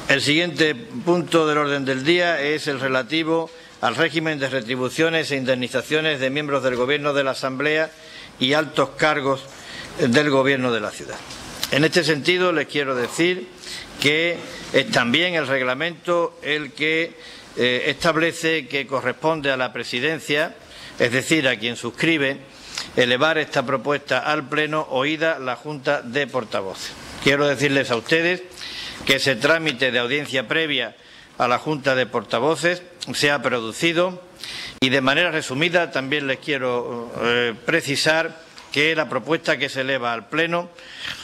El siguiente punto del orden del día es el relativo al régimen de retribuciones e indemnizaciones de miembros del Gobierno de la Asamblea y altos cargos del Gobierno de la ciudad. En este sentido, les quiero decir que es también el reglamento el que establece que corresponde a la Presidencia, es decir, a quien suscribe, elevar esta propuesta al Pleno oída la Junta de Portavoces. Quiero decirles a ustedes que ese trámite de audiencia previa a la Junta de Portavoces se ha producido y, de manera resumida, también les quiero precisar que la propuesta que se eleva al Pleno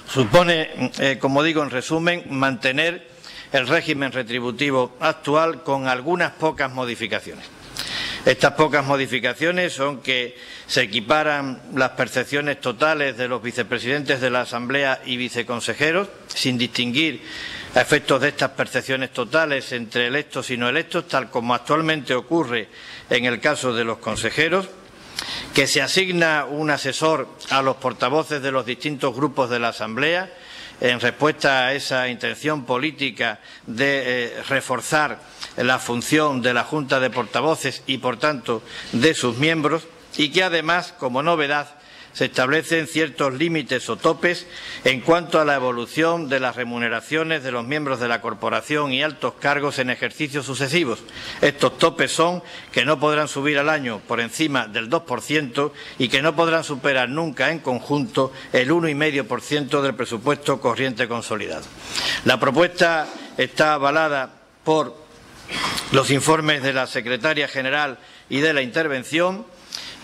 supone, como digo en resumen, mantener el régimen retributivo actual con algunas pocas modificaciones. Estas pocas modificaciones son que se equiparan las percepciones totales de los vicepresidentes de la Asamblea y viceconsejeros, sin distinguir a efectos de estas percepciones totales entre electos y no electos, tal como actualmente ocurre en el caso de los consejeros, que se asigna un asesor a los portavoces de los distintos grupos de la Asamblea en respuesta a esa intención política de reforzar la función de la Junta de Portavoces y, por tanto, de sus miembros, y que, además, como novedad, se establecen ciertos límites o topes en cuanto a la evolución de las remuneraciones de los miembros de la corporación y altos cargos en ejercicios sucesivos. Estos topes son que no podrán subir al año por encima del 2% y que no podrán superar nunca en conjunto el 1,5% del presupuesto corriente consolidado. La propuesta está avalada por los informes de la Secretaria General y de la Intervención.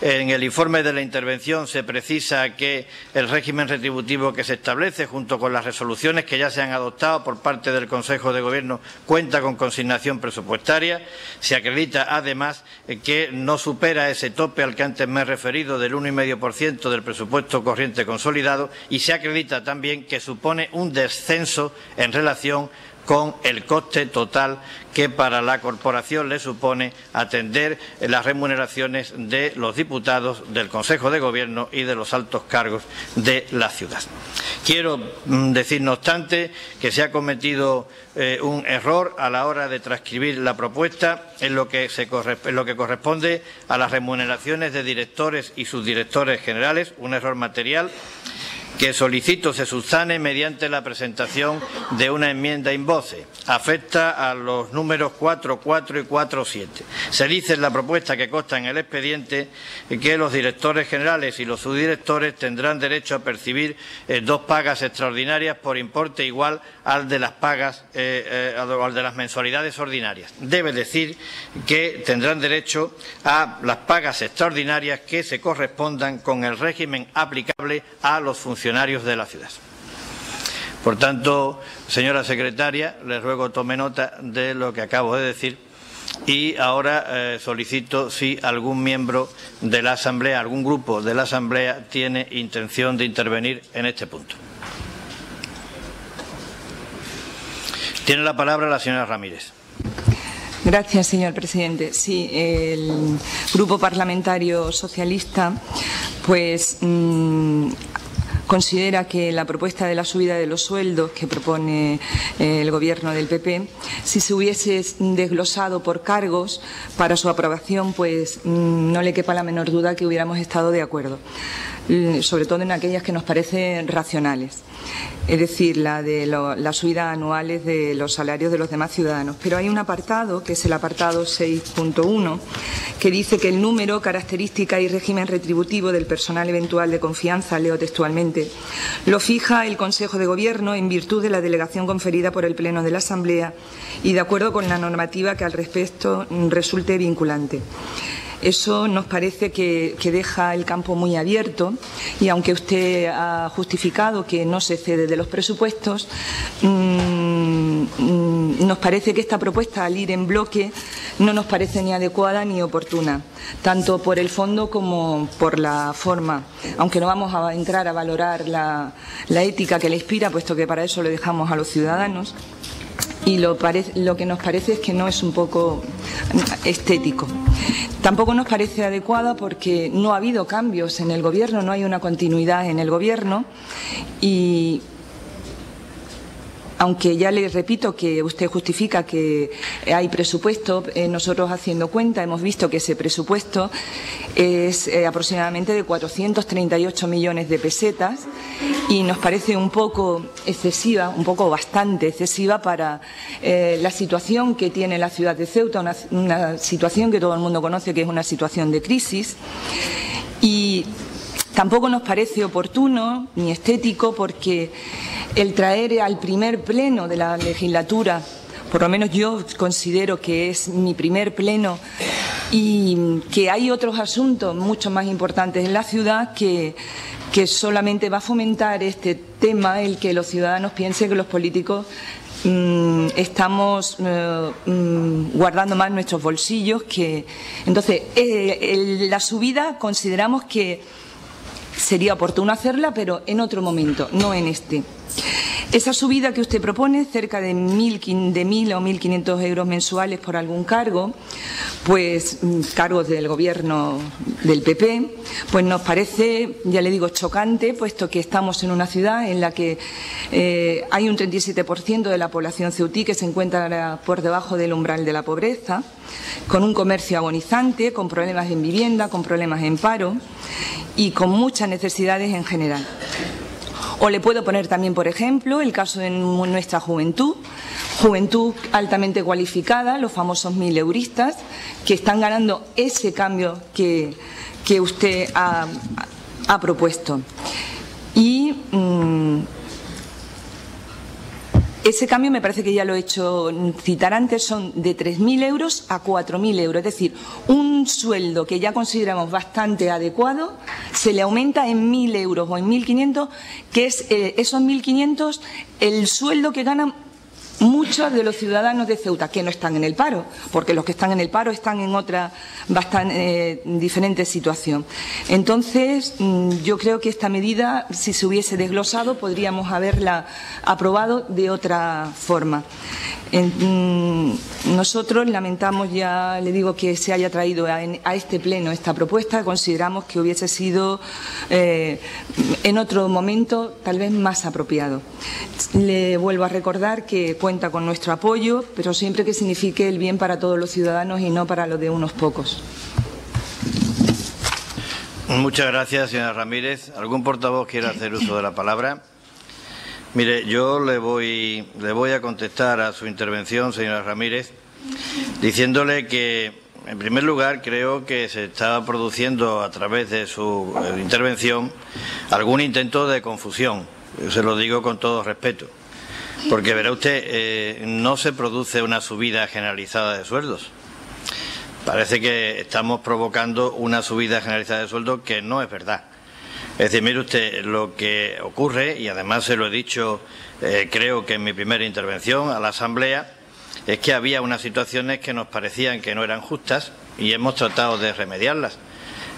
En el informe de la intervención se precisa que el régimen retributivo que se establece, junto con las resoluciones que ya se han adoptado por parte del Consejo de Gobierno, cuenta con consignación presupuestaria. Se acredita, además, que no supera ese tope al que antes me he referido del 1,5% del presupuesto corriente consolidado, y se acredita también que supone un descenso en relación con el coste total que para la corporación le supone atender las remuneraciones de los diputados, del Consejo de Gobierno y de los altos cargos de la ciudad. Quiero decir, no obstante, que se ha cometido un error a la hora de transcribir la propuesta en lo que corresponde a las remuneraciones de directores y subdirectores generales, un error material que solicito se subsane mediante la presentación de una enmienda in voce. Afecta a los números 4.4 y 4.7. Se dice en la propuesta que consta en el expediente que los directores generales y los subdirectores tendrán derecho a percibir 2 pagas extraordinarias por importe igual al de las pagas, al de las mensualidades ordinarias. Debe decir que tendrán derecho a las pagas extraordinarias que se correspondan con el régimen aplicable a los funcionarios de la ciudad. Por tanto, señora secretaria, le ruego tome nota de lo que acabo de decir y ahora solicito si algún miembro de la Asamblea, algún grupo de la Asamblea tiene intención de intervenir en este punto. Tiene la palabra la señora Ramírez. Gracias, señor presidente. Sí, el Grupo Parlamentario Socialista, pues considera que la propuesta de la subida de los sueldos que propone el Gobierno del PP, si se hubiese desglosado por cargos para su aprobación, pues no le quepa la menor duda que hubiéramos estado de acuerdo, sobre todo en aquellas que nos parecen racionales, es decir, la de las subidas anuales de los salarios de los demás ciudadanos. Pero hay un apartado, que es el apartado 6.1, que dice que el número, característica y régimen retributivo del personal eventual de confianza, leo textualmente, lo fija el Consejo de Gobierno en virtud de la delegación conferida por el Pleno de la Asamblea y de acuerdo con la normativa que al respecto resulte vinculante. Eso nos parece que deja el campo muy abierto y, aunque usted ha justificado que no se cede de los presupuestos, nos parece que esta propuesta, al ir en bloque, no nos parece ni adecuada ni oportuna, tanto por el fondo como por la forma, aunque no vamos a entrar a valorar la ética que le inspira, puesto que para eso le dejamos a los ciudadanos. Y lo que nos parece es que no es un poco estético. Tampoco nos parece adecuada porque no ha habido cambios en el Gobierno, no hay una continuidad en el Gobierno y aunque ya le repito que usted justifica que hay presupuesto, nosotros haciendo cuenta hemos visto que ese presupuesto es aproximadamente de 438 millones de pesetas y nos parece un poco excesiva, bastante excesiva para la situación que tiene la ciudad de Ceuta, una situación que todo el mundo conoce que es una situación de crisis. Y tampoco nos parece oportuno ni estético porque el traer al primer pleno de la legislatura, por lo menos yo considero que es mi primer pleno y que hay otros asuntos mucho más importantes en la ciudad que solamente va a fomentar este tema, el que los ciudadanos piensen que los políticos estamos guardando más nuestros bolsillos que... Entonces, la subida consideramos que sería oportuno hacerla, pero en otro momento, no en este. Esa subida que usted propone, cerca de 1.000 o 1.500 euros mensuales por algún cargo, pues cargos del gobierno del PP, pues nos parece, ya le digo, chocante, puesto que estamos en una ciudad en la que hay un 37% de la población ceutí que se encuentra por debajo del umbral de la pobreza, con un comercio agonizante, con problemas en vivienda, con problemas en paro y con muchas necesidades en general. O le puedo poner también, por ejemplo, el caso de nuestra juventud altamente cualificada, los famosos 1000 euristas, que están ganando ese cambio que usted ha propuesto. Y ese cambio me parece que ya lo he hecho citar antes, son de 3.000 euros a 4.000 euros, es decir, un sueldo que ya consideramos bastante adecuado, se le aumenta en 1.000 euros o en 1.500, que es esos 1.500 el sueldo que ganan muchos de los ciudadanos de Ceuta que no están en el paro, porque los que están en el paro están en otra bastante diferente situación. Entonces, yo creo que esta medida, si se hubiese desglosado, podríamos haberla aprobado de otra forma. Nosotros lamentamos, ya le digo, que se haya traído a este pleno esta propuesta. Consideramos que hubiese sido en otro momento tal vez más apropiado. Le vuelvo a recordar que cuenta con nuestro apoyo, pero siempre que signifique el bien para todos los ciudadanos y no para lo de unos pocos. Muchas gracias, señora Ramírez. ¿Algún portavoz quiere hacer uso de la palabra? Mire, yo le voy a contestar a su intervención, señora Ramírez, diciéndole que, en primer lugar, creo que se está produciendo a través de su intervención algún intento de confusión. Yo se lo digo con todo respeto, porque verá usted, no se produce una subida generalizada de sueldos. Parece que estamos provocando una subida generalizada de sueldos que no es verdad. Es decir, mire usted, lo que ocurre, y además se lo he dicho, creo que en mi primera intervención a la Asamblea, es que había unas situaciones que nos parecían que no eran justas y hemos tratado de remediarlas.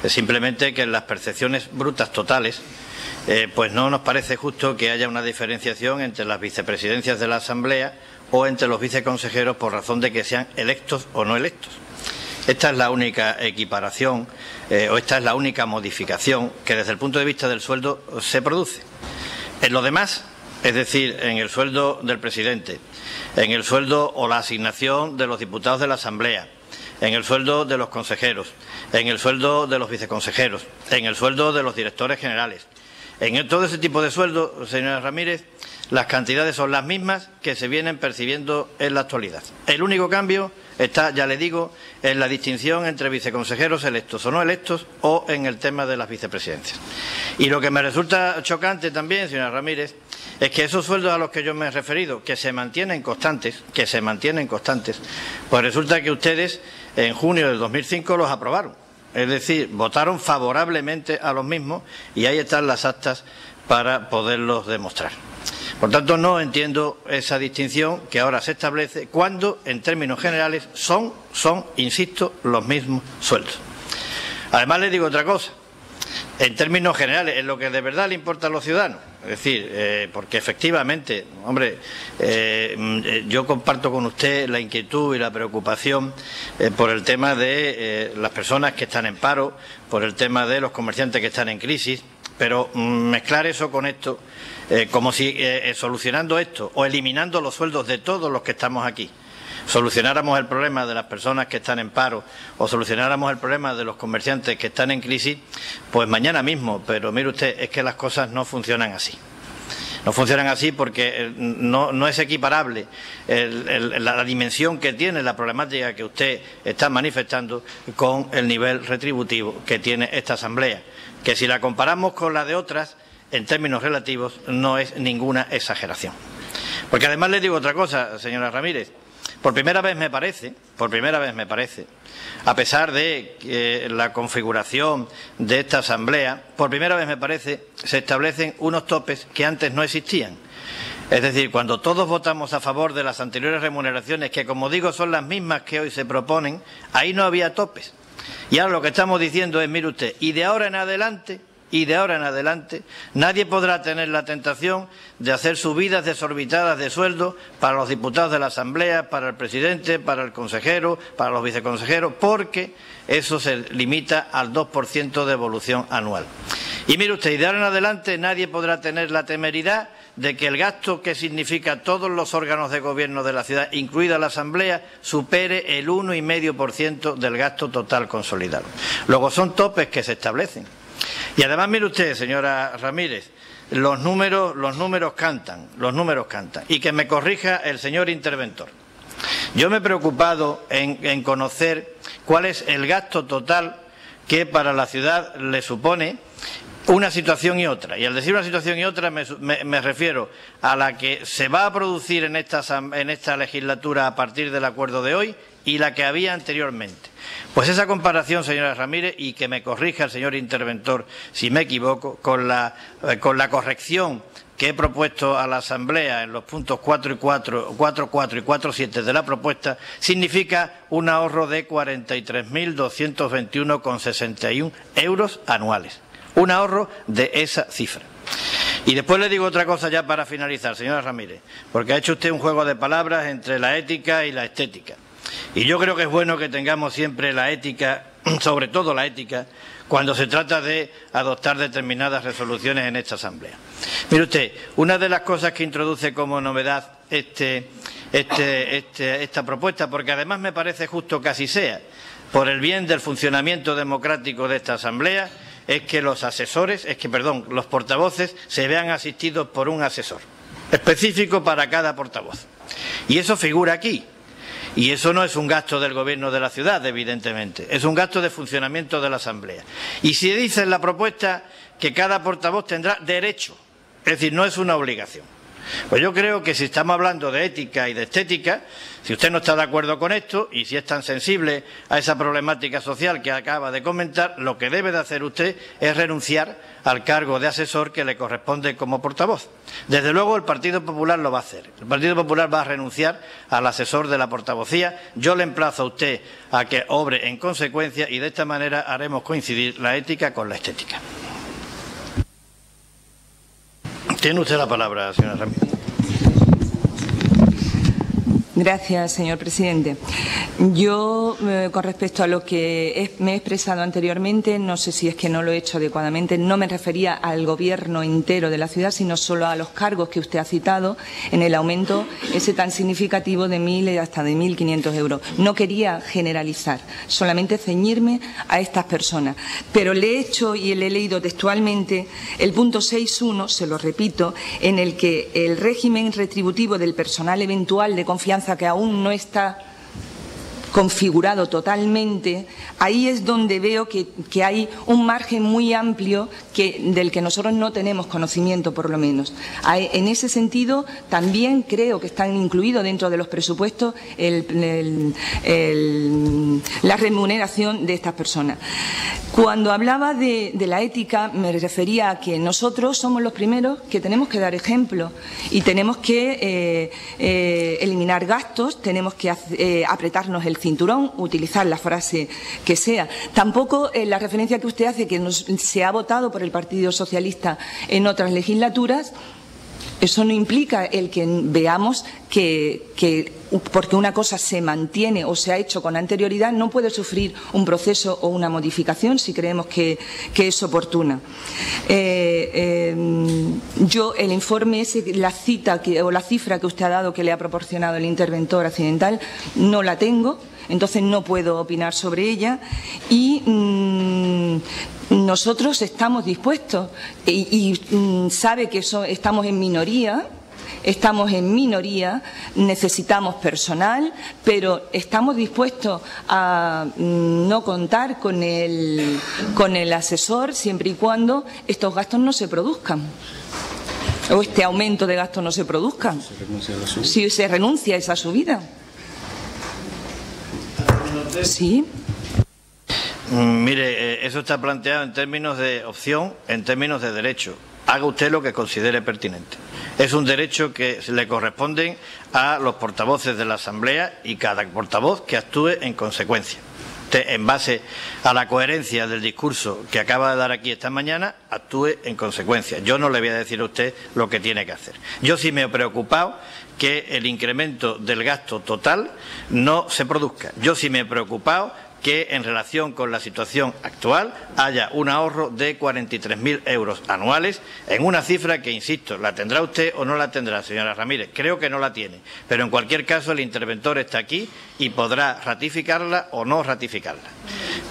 Es simplemente que en las percepciones brutas totales, pues no nos parece justo que haya una diferenciación entre las vicepresidencias de la Asamblea o entre los viceconsejeros por razón de que sean electos o no electos. Esta es la única equiparación o esta es la única modificación que desde el punto de vista del sueldo se produce. En lo demás, es decir, en el sueldo del presidente, en el sueldo o la asignación de los diputados de la Asamblea, en el sueldo de los consejeros, en el sueldo de los viceconsejeros, en el sueldo de los directores generales, en todo ese tipo de sueldos, señora Ramírez, las cantidades son las mismas que se vienen percibiendo en la actualidad. El único cambio está, ya le digo, en la distinción entre viceconsejeros electos o no electos o en el tema de las vicepresidencias. Y lo que me resulta chocante también, señora Ramírez, es que esos sueldos a los que yo me he referido, que se mantienen constantes, pues resulta que ustedes en junio del 2005 los aprobaron. Es decir, votaron favorablemente a los mismos y ahí están las actas para poderlos demostrar. Por tanto, no entiendo esa distinción que ahora se establece cuando, en términos generales, son, insisto, los mismos sueldos. Además, les digo otra cosa. En términos generales, en lo que de verdad le importa a los ciudadanos. Es decir, porque efectivamente, hombre, yo comparto con usted la inquietud y la preocupación por el tema de las personas que están en paro, por el tema de los comerciantes que están en crisis, pero mezclar eso con esto, como si solucionando esto o eliminando los sueldos de todos los que estamos aquí, solucionáramos el problema de las personas que están en paro o solucionáramos el problema de los comerciantes que están en crisis, pues mañana mismo. Pero mire usted, es que las cosas no funcionan así. No funcionan así porque no es equiparable la dimensión que tiene la problemática que usted está manifestando con el nivel retributivo que tiene esta Asamblea, que si la comparamos con la de otras, en términos relativos, no es ninguna exageración. Porque además le digo otra cosa, señora Ramírez. Por primera vez me parece, a pesar de la configuración de esta Asamblea, por primera vez me parece, se establecen unos topes que antes no existían. Es decir, cuando todos votamos a favor de las anteriores remuneraciones, que como digo son las mismas que hoy se proponen, ahí no había topes. Y ahora lo que estamos diciendo es, mire usted, y de ahora en adelante, nadie podrá tener la tentación de hacer subidas desorbitadas de sueldo para los diputados de la Asamblea, para el presidente, para el consejero, para los viceconsejeros, porque eso se limita al 2% de evolución anual. Y mire usted, y de ahora en adelante nadie podrá tener la temeridad de que el gasto que significa todos los órganos de gobierno de la ciudad, incluida la Asamblea, supere el 1,5% del gasto total consolidado. Luego son topes que se establecen. Y además, mire usted, señora Ramírez, los números cantan. Y que me corrija el señor interventor. Yo me he preocupado en conocer cuál es el gasto total que para la ciudad le supone una situación y otra. Y al decir una situación y otra me refiero a la que se va a producir en esta legislatura a partir del acuerdo de hoy y la que había anteriormente. Pues esa comparación, señora Ramírez, y que me corrija el señor interventor si me equivoco, con la corrección que he propuesto a la Asamblea en los puntos 4 y 4.7 de la propuesta, significa un ahorro de 43.221,61 euros anuales. Un ahorro de esa cifra. Y después le digo otra cosa ya para finalizar, señora Ramírez, porque ha hecho usted un juego de palabras entre la ética y la estética. Y yo creo que es bueno que tengamos siempre la ética, sobre todo la ética, cuando se trata de adoptar determinadas resoluciones en esta Asamblea. Mire usted, una de las cosas que introduce como novedad esta propuesta, porque además me parece justo que así sea, por el bien del funcionamiento democrático de esta Asamblea, es que los portavoces se vean asistidos por un asesor específico para cada portavoz. Y eso figura aquí. Y eso no es un gasto del Gobierno de la ciudad, evidentemente. Es un gasto de funcionamiento de la Asamblea. Y se dice en la propuesta que cada portavoz tendrá derecho, es decir, no es una obligación. Pues yo creo que si estamos hablando de ética y de estética, si usted no está de acuerdo con esto y si es tan sensible a esa problemática social que acaba de comentar, lo que debe de hacer usted es renunciar al cargo de asesor que le corresponde como portavoz. Desde luego el Partido Popular lo va a hacer. El Partido Popular va a renunciar al asesor de la portavocía. Yo le emplazo a usted a que obre en consecuencia y de esta manera haremos coincidir la ética con la estética. Tiene usted la palabra, señora Ramírez. Gracias, señor presidente. Yo, con respecto a lo que me he expresado anteriormente, no sé si es que no lo he hecho adecuadamente, no me refería al gobierno entero de la ciudad, sino solo a los cargos que usted ha citado en el aumento ese tan significativo de 1.000 hasta de 1.500 euros. No quería generalizar, solamente ceñirme a estas personas. Pero le he hecho y le he leído textualmente el punto 6.1, se lo repito, en el que el régimen retributivo del personal eventual de confianza que aún no está configurado totalmente, ahí es donde veo que hay un margen muy amplio del que nosotros no tenemos conocimiento, por lo menos. En ese sentido, también creo que están incluidos dentro de los presupuestos la remuneración de estas personas. Cuando hablaba de la ética, me refería a que nosotros somos los primeros que tenemos que dar ejemplo y tenemos que eliminar gastos, tenemos que apretarnos el cinturón, utilizar la frase que sea. Tampoco la referencia que usted hace, que se ha votado por el Partido Socialista en otras legislaturas, Eso no implica el que veamos que porque una cosa se mantiene o se ha hecho con anterioridad no puede sufrir un proceso o una modificación si creemos que es oportuna. Yo, el informe ese, la cita o la cifra que usted ha dado, que le ha proporcionado el interventor accidental, no la tengo, entonces no puedo opinar sobre ella y nosotros estamos dispuestos y sabe que estamos en minoría. Estamos en minoría, necesitamos personal, pero estamos dispuestos a no contar con el asesor siempre y cuando estos gastos no se produzcan o este aumento de gastos no se produzca. Si se renuncia a esa subida. Sí. Mire, eso está planteado en términos de opción, en términos de derecho. Haga usted lo que considere pertinente. Es un derecho que le corresponde a los portavoces de la Asamblea y cada portavoz que actúe en consecuencia. Usted, en base a la coherencia del discurso que acaba de dar aquí esta mañana, actúe en consecuencia. Yo no le voy a decir a usted lo que tiene que hacer. Yo sí me he preocupado que el incremento del gasto total no se produzca. Yo sí me he preocupado que en relación con la situación actual haya un ahorro de 43.000 euros anuales en una cifra que, insisto, ¿la tendrá usted o no la tendrá, señora Ramírez? Creo que no la tiene, pero en cualquier caso el interventor está aquí y podrá ratificarla o no ratificarla.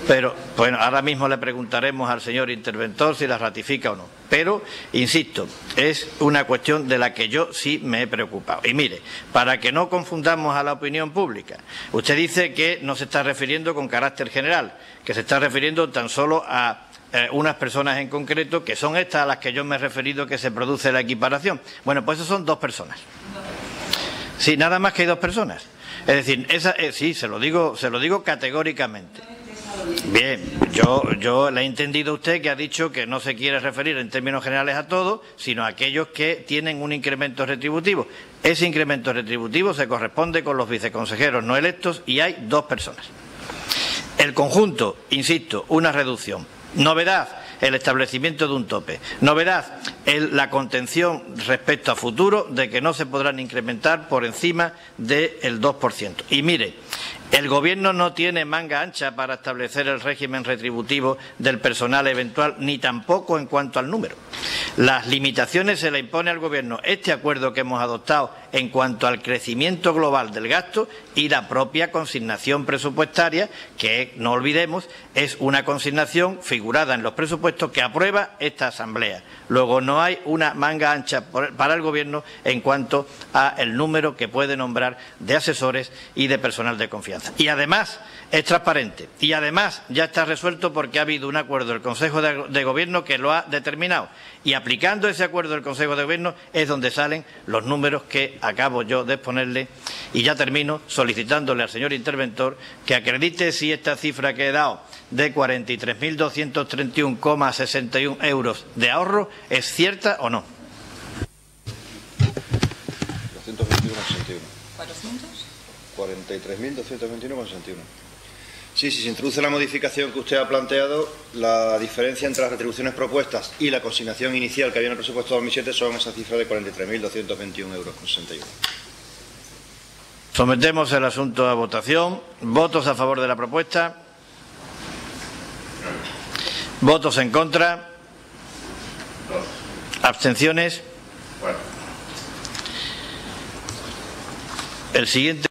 Pero, bueno, ahora mismo le preguntaremos al señor interventor si la ratifica o no. Pero, insisto, es una cuestión de la que yo sí me he preocupado. Y mire, para que no confundamos a la opinión pública, usted dice que no se está refiriendo con carácter general, que se está refiriendo tan solo a unas personas en concreto, que son estas a las que yo me he referido que se produce la equiparación. Bueno, pues eso son 2 personas. Sí, nada más que hay 2 personas. Es decir, sí, se lo digo categóricamente. Bien, yo le he entendido a usted que ha dicho que no se quiere referir en términos generales a todos, sino a aquellos que tienen un incremento retributivo. Ese incremento retributivo se corresponde con los viceconsejeros no electos y hay 2 personas. El conjunto, insisto, una reducción. Novedad, el establecimiento de un tope. Novedad, la contención respecto a futuro de que no se podrán incrementar por encima del 2%. Y mire, el Gobierno no tiene manga ancha para establecer el régimen retributivo del personal eventual, ni tampoco en cuanto al número. Las limitaciones se le impone al Gobierno este acuerdo que hemos adoptado en cuanto al crecimiento global del gasto y la propia consignación presupuestaria, que, no olvidemos, es una consignación figurada en los presupuestos que aprueba esta Asamblea. Luego, no hay una manga ancha para el Gobierno en cuanto al número que puede nombrar de asesores y de personal de confianza. Y además es transparente y además ya está resuelto porque ha habido un acuerdo del Consejo de Gobierno que lo ha determinado y aplicando ese acuerdo del Consejo de Gobierno es donde salen los números que acabo yo de exponerle y ya termino solicitándole al señor interventor que acredite si esta cifra que he dado de 43.231,61 euros de ahorro es cierta o no. 221,61. 43.221,61. Sí, si se introduce la modificación que usted ha planteado, la diferencia entre las retribuciones propuestas y la consignación inicial que había en el presupuesto 2007 son esa cifra de 43.221,61 euros. Sometemos el asunto a votación. ¿Votos a favor de la propuesta? ¿Votos en contra? ¿Abstenciones? El siguiente